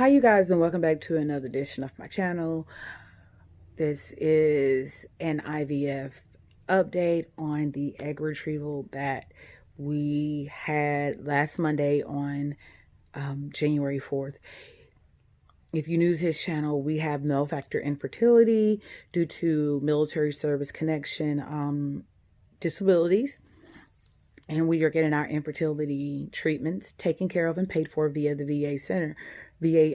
Hi you guys, and welcome back to another edition of my channel. This is an IVF update on the egg retrieval that we had last Monday on January 4th. If you're new to this channel, we have male factor infertility due to military service connection disabilities. And we are getting our infertility treatments taken care of and paid for via the VA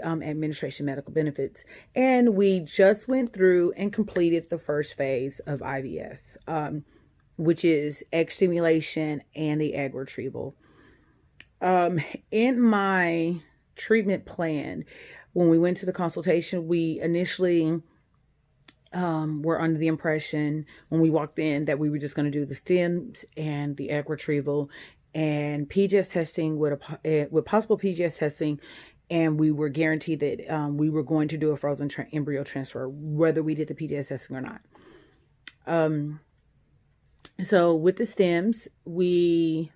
administration medical benefits. And we just went through and completed the first phase of IVF, which is egg stimulation and the egg retrieval. In my treatment plan, when we went to the consultation, we initially were under the impression when we walked in that we were just going to do the stems and the egg retrieval and PGS testing with possible PGS testing, and we were guaranteed that we were going to do a frozen embryo transfer whether we did the PGS testing or not. So with the stems, we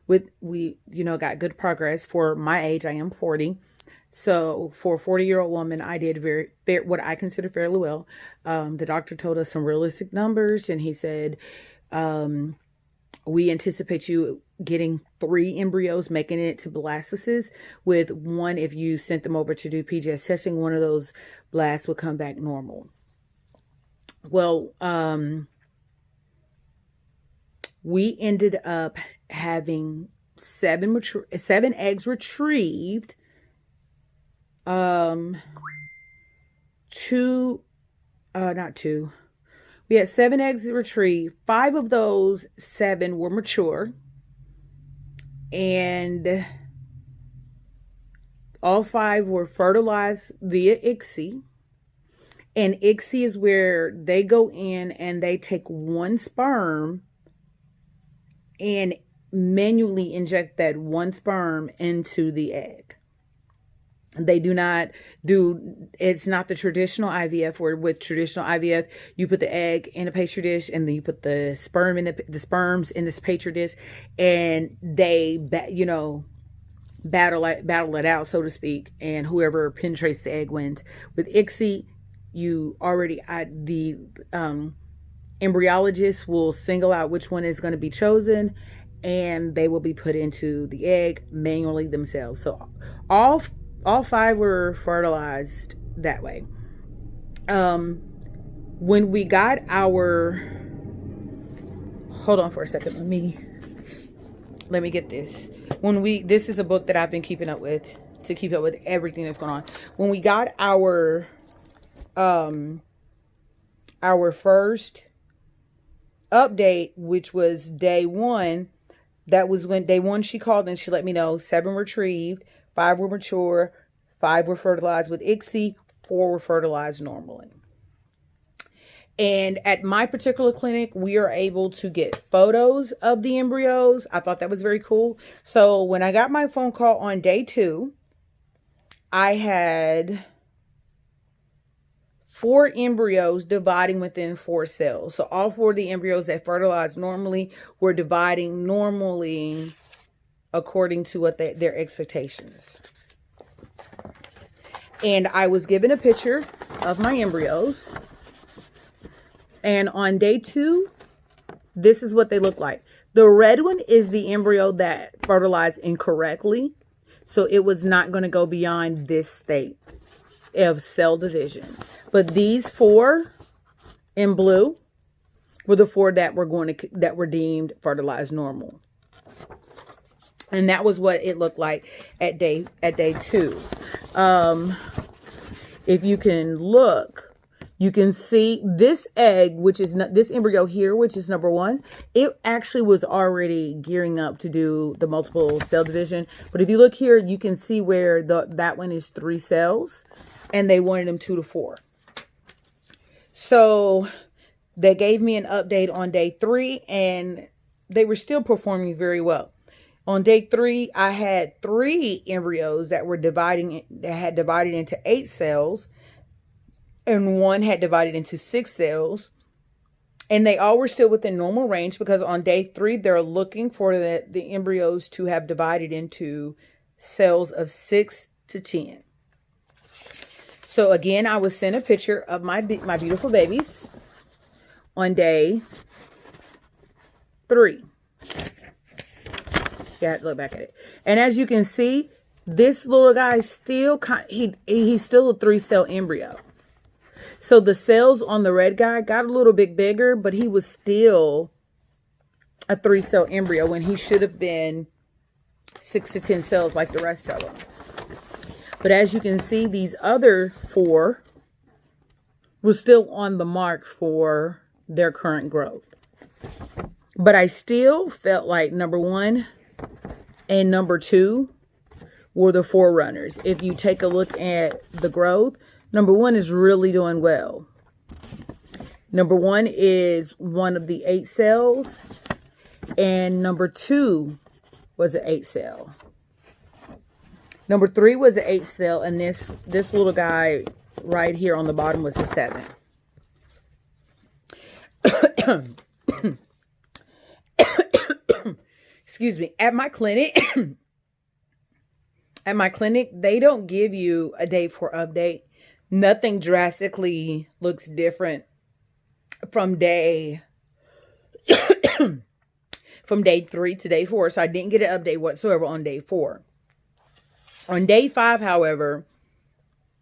got good progress. For my age, I am 40. So for a 40-year-old woman, I did what I consider fairly well. The doctor told us some realistic numbers, and he said, we anticipate you getting 3 embryos making it to blastocysts, with one, if you sent them over to do PGS testing, one of those blasts would come back normal. Well, we ended up having 7 eggs retrieved. We had 7 eggs retrieved. 5 of those 7 were mature, and all 5 were fertilized via ICSI. And ICSI is where they go in and they take one sperm and manually inject that one sperm into the egg. They do not do, it's not the traditional IVF, where with traditional IVF, you put the egg in a petri dish and then you put the sperm in the sperms in this petri dish, and they, battle it out, so to speak, and whoever penetrates the egg wins. With ICSI, the embryologist will single out which one is going to be chosen, and they will be put into the egg manually themselves. So all 5 were fertilized that way. When we got our, hold on for a second. Let me get this. This is a book that I've been keeping up with to keep up with everything that's going on. When we got our first update, which was day 1, that was when day 1 she called and she let me know 7 retrieved, 5 were mature, 5 were fertilized with ICSI, 4 were fertilized normally. And at my particular clinic, we are able to get photos of the embryos. I thought that was very cool. So when I got my phone call on day 2, I had 4 embryos dividing within 4 cells. So all 4 of the embryos that fertilized normally were dividing normally according to what their expectations. And I was given a picture of my embryos. And on day 2, this is what they look like. The red one is the embryo that fertilized incorrectly. So it was not going to go beyond this state of cell division. But these 4 in blue were the 4 that were deemed fertilized normal. And that was what it looked like at day 2. If you can look, you can see this egg, which is this embryo here, which is number 1. It actually was already gearing up to do the multiple cell division. But if you look here, you can see where that one is 3 cells, and they wanted them 2 to 4. So they gave me an update on day 3, and they were still performing very well. On day 3, I had 3 embryos that had divided into 8 cells, and 1 had divided into 6 cells. And they all were still within normal range, because on day 3, they're looking for the embryos to have divided into cells of 6 to 10. So again, I was sent a picture of my beautiful babies on day 3. Yeah, look back at it. And as you can see, this little guy still he's still a 3-cell embryo. So the cells on the red guy got a little bit bigger, but he was still a 3-cell embryo when he should have been 6 to 10 cells like the rest of them. But as you can see, these other 4 was still on the mark for their current growth. But I still felt like number 1 and number 2 were the forerunners. If you take a look at the growth, number 1 is really doing well. Number 1 is one of the 8 cells, and number 2 was an 8 cell. Number 3 was an 8 cell, and this little guy right here on the bottom was a 7. Excuse me. At my clinic, they don't give you a day 4 update. Nothing drastically looks different from day 3 to day 4. So I didn't get an update whatsoever on day 4. On day 5, however,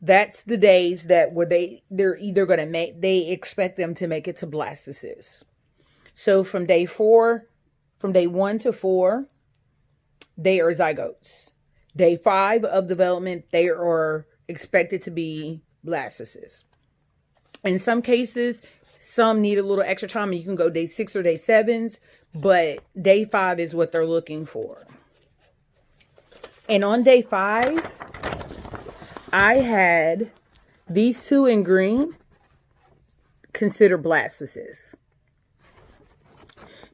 that's the days that where they're either going to they expect them to make it to blastocyst. So from day 1 to 4, they are zygotes. Day 5 of development, they are expected to be blastocysts. In some cases, some need a little extra time, and you can go day 6 or day 7s, but day 5 is what they're looking for. And on day 5, I had these 2 in green considered blastocysts.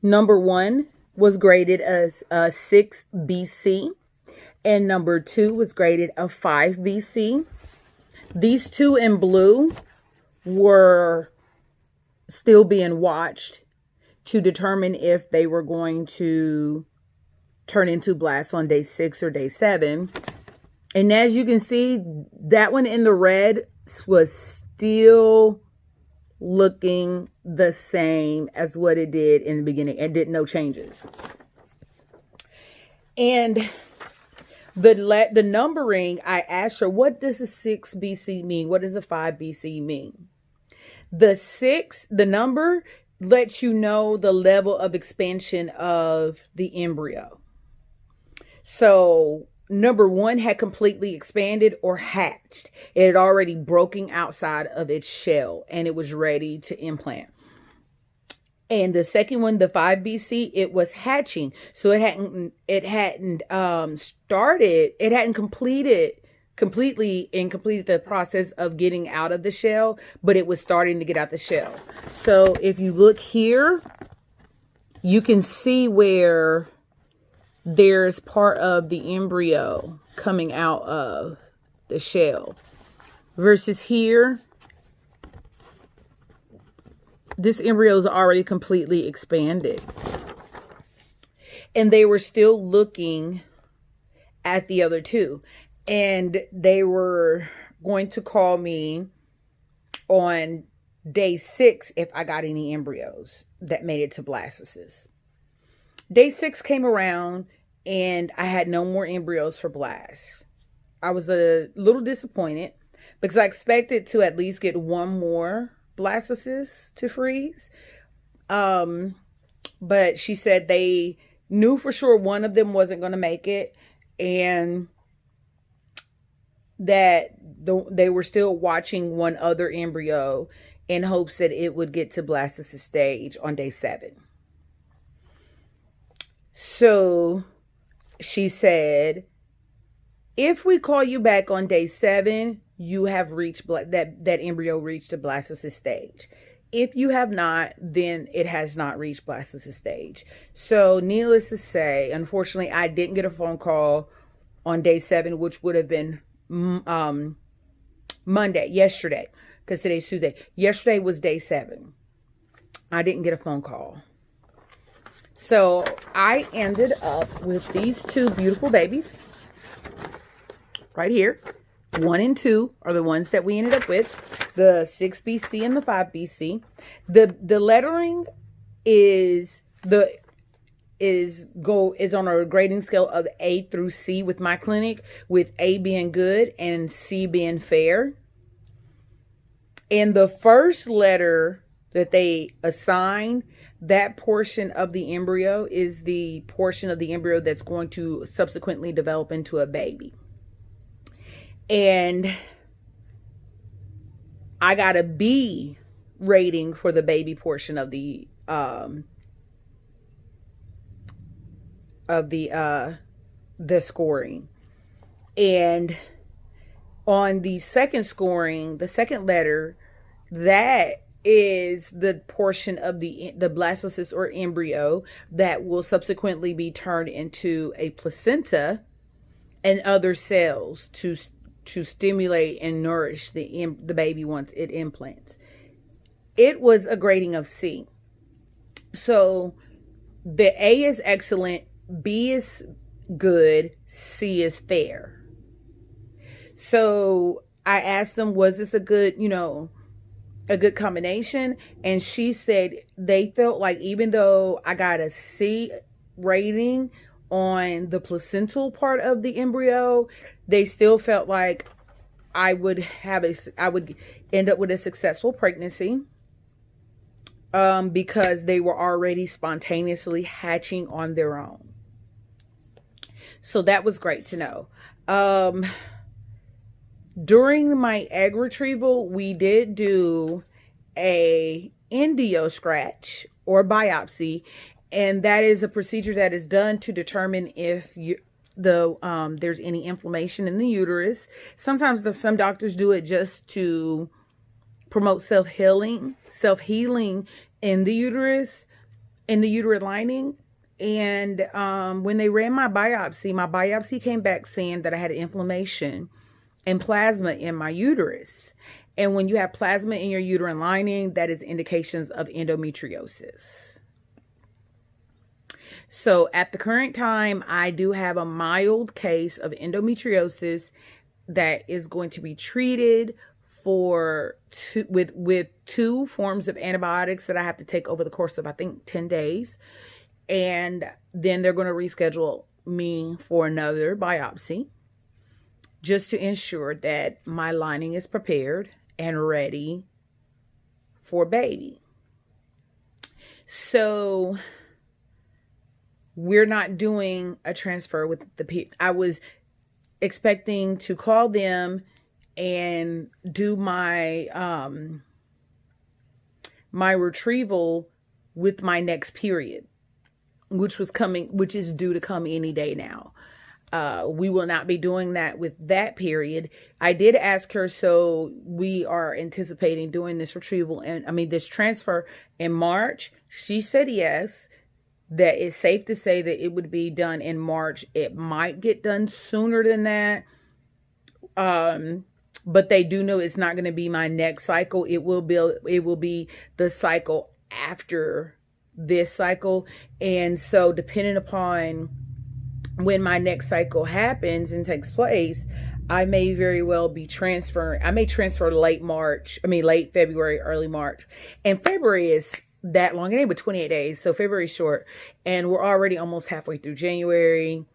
Number 1 was graded as a 6 BC, and number 2 was graded a 5 BC. These 2 in blue were still being watched to determine if they were going to turn into blasts on day 6 or day 7. And as you can see, that one in the red was still looking the same as what it did in the beginning. It did no changes. And the numbering, I asked her, what does a 6 BC mean? What does a 5 BC mean? The number lets you know the level of expansion of the embryo. So number 1 had completely expanded or hatched. It had already broken outside of its shell and it was ready to implant. And the second one, the 5 BC, it was hatching. So it hadn't completed the process of getting out of the shell, but it was starting to get out the shell. So if you look here, you can see where there's part of the embryo coming out of the shell versus here. This embryo is already completely expanded. And they were still looking at the other 2. And they were going to call me on day 6 if I got any embryos that made it to blastocyst. Day 6 came around and I had no more embryos for blasts. I was a little disappointed because I expected to at least get 1 more blastocyst to freeze. But she said they knew for sure one of them wasn't going to make it, and that they were still watching one other embryo in hopes that it would get to blastocyst stage on day 7. So she said, if we call you back on day 7, you have reached that embryo reached a blastocyst stage. If you have not, then it has not reached blastocyst stage. So needless to say, unfortunately, I didn't get a phone call on day 7, which would have been yesterday, because today's Tuesday. Yesterday was day 7. I didn't get a phone call. So I ended up with these 2 beautiful babies right here. 1 and 2 are the ones that we ended up with, the 6BC and the 5BC. The lettering is on a grading scale of A through C with my clinic, with A being good and C being fair. And the first letter that they assign, that portion of the embryo is the portion of the embryo that's going to subsequently develop into a baby. And I got a B rating for the baby portion of the scoring. And on the second scoring, the second letter, that is the portion of the blastocyst or embryo that will subsequently be turned into a placenta and other cells to stimulate and nourish the baby once it implants. It was a grading of C. So the A is excellent, B is good, C is fair. So I asked them, was this a good combination? And she said they felt like even though I got a C rating on the placental part of the embryo, they still felt like I would end up with a successful pregnancy, because they were already spontaneously hatching on their own. So that was great to know. During my egg retrieval, we did do a embryo scratch or biopsy, and that is a procedure that is done to determine if there's any inflammation in the uterus. Sometimes some doctors do it just to promote self-healing in the uterus, in the uterine lining. And when they ran my biopsy came back saying that I had inflammation and plasma in my uterus. And when you have plasma in your uterine lining, that is indications of endometriosis. So at the current time, I do have a mild case of endometriosis that is going to be treated with 2 forms of antibiotics that I have to take over the course of, I think, 10 days. And then they're going to reschedule me for another biopsy just to ensure that my lining is prepared and ready for baby. So we're not doing a transfer with I was expecting to call them and do my my retrieval with my next period, which is due to come any day now. We will not be doing that with that period. I did ask her, so we are anticipating doing this this transfer in March. She said yes, that it's safe to say that it would be done in March. It might get done sooner than that. But they do know it's not going to be my next cycle. It will be the cycle after this cycle. And so depending upon when my next cycle happens and takes place, I may very well be transferring. I may transfer late February, early March. And February is that long. It ain't but 28 days. So February is short. And we're already almost halfway through January.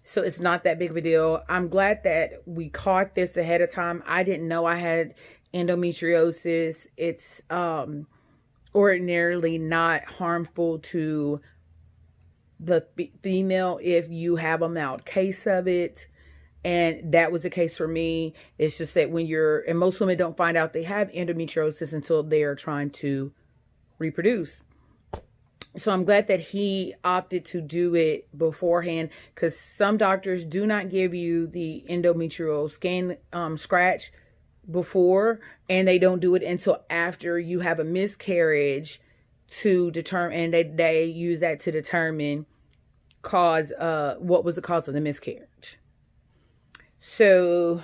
So it's not that big of a deal. I'm glad that we caught this ahead of time. I didn't know I had endometriosis. It's ordinarily not harmful to the female if you have a mild case of it. And that was the case for me. It's just that and most women don't find out they have endometriosis until they are trying to reproduce. So I'm glad that he opted to do it beforehand, because some doctors do not give you the endometrial scan scratch before, and they don't do it until after you have a miscarriage to determine, and they use that to determine what was the cause of the miscarriage. So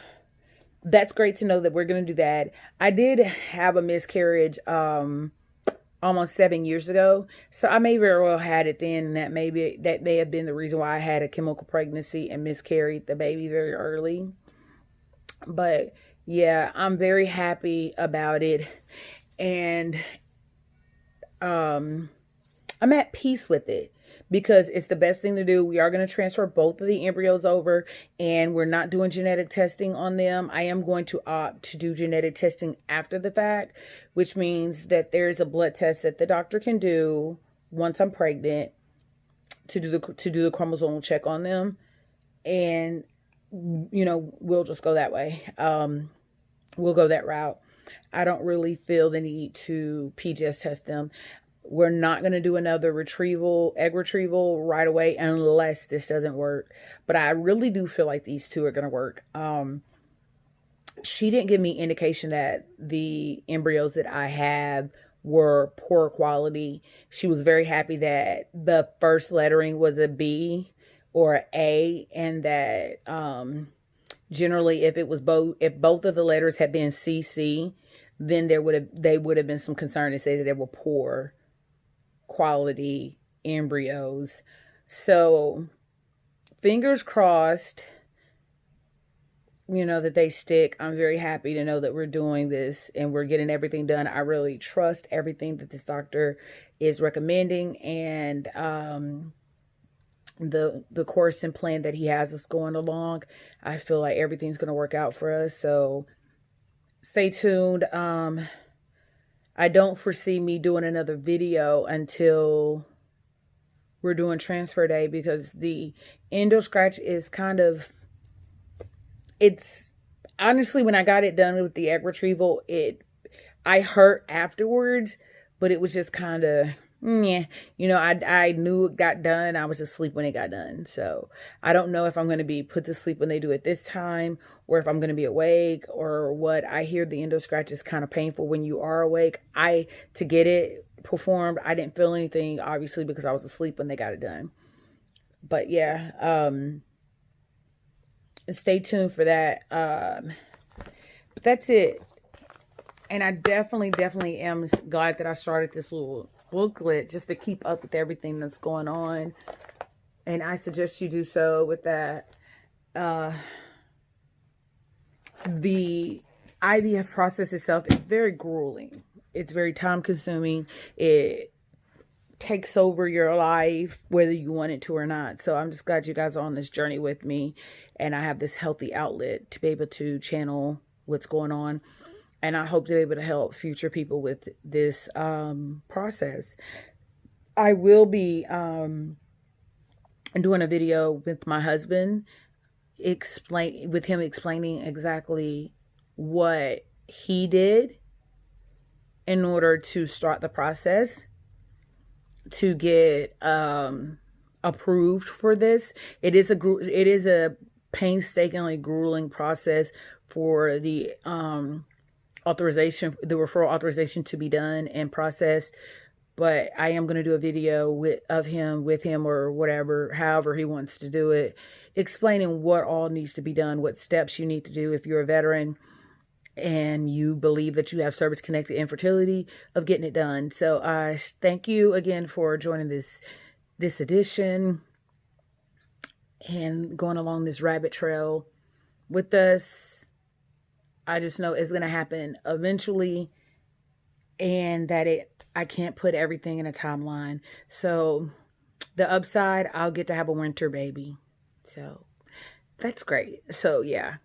that's great to know that we're going to do that. I did have a miscarriage almost 7 years ago. So I may very well had it then, and that may have been the reason why I had a chemical pregnancy and miscarried the baby very early. But yeah, I'm very happy about it. And I'm at peace with it because it's the best thing to do. We are going to transfer both of the embryos over, and we're not doing genetic testing on them. I am going to opt to do genetic testing after the fact, which means that there is a blood test that the doctor can do once I'm pregnant to do the chromosomal check on them. And we'll just go that way. We'll go that route. I don't really feel the need to PGS test them. We're not going to do another egg retrieval right away unless this doesn't work. But I really do feel like these two are going to work. She didn't give me indication that the embryos that I have were poor quality. She was very happy that the first lettering was a B or an A, and that generally if both of the letters had been CC, then they would have been some concern to say that they were poor quality embryos. So fingers crossed, that they stick. I'm very happy to know that we're doing this and we're getting everything done. I really trust everything that this doctor is recommending, and the course and plan that he has us going along. I feel like everything's going to work out for us. So stay tuned. I don't foresee me doing another video until we're doing transfer day, because the endo scratch is it's honestly, when I got it done with the egg retrieval, I hurt afterwards, but it was just kind of, yeah, I knew it got done. I was asleep when it got done. So I don't know if I'm going to be put to sleep when they do it this time, or if I'm going to be awake or what. I hear the endo scratch is kind of painful when you are awake. To get it performed, I didn't feel anything, obviously, because I was asleep when they got it done. But yeah, stay tuned for that. But that's it. And I definitely am glad that I started this little booklet just to keep up with everything that's going on. And I suggest you do so with that. The IVF process itself is very grueling. It's very time consuming. It takes over your life, whether you want it to or not. So I'm just glad you guys are on this journey with me, and I have this healthy outlet to be able to channel what's going on. And I hope to be able to help future people with this process. I will be doing a video with my husband, explaining exactly what he did in order to start the process to get approved for this. It is a painstakingly grueling process for the referral authorization to be done and processed. But I am going to do a video with him or whatever, however he wants to do it, explaining what all needs to be done, what steps you need to do if you're a veteran and you believe that you have service-connected infertility, of getting it done. So I thank you again for joining this edition and going along this rabbit trail with us. I just know it's going to happen eventually, and that I can't put everything in a timeline. So the upside, I'll get to have a winter baby. So that's great. So yeah,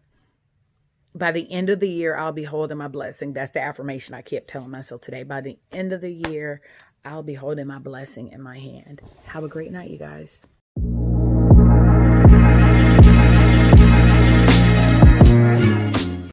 by the end of the year, I'll be holding my blessing. That's the affirmation I kept telling myself today. By the end of the year, I'll be holding my blessing in my hand. Have a great night, you guys.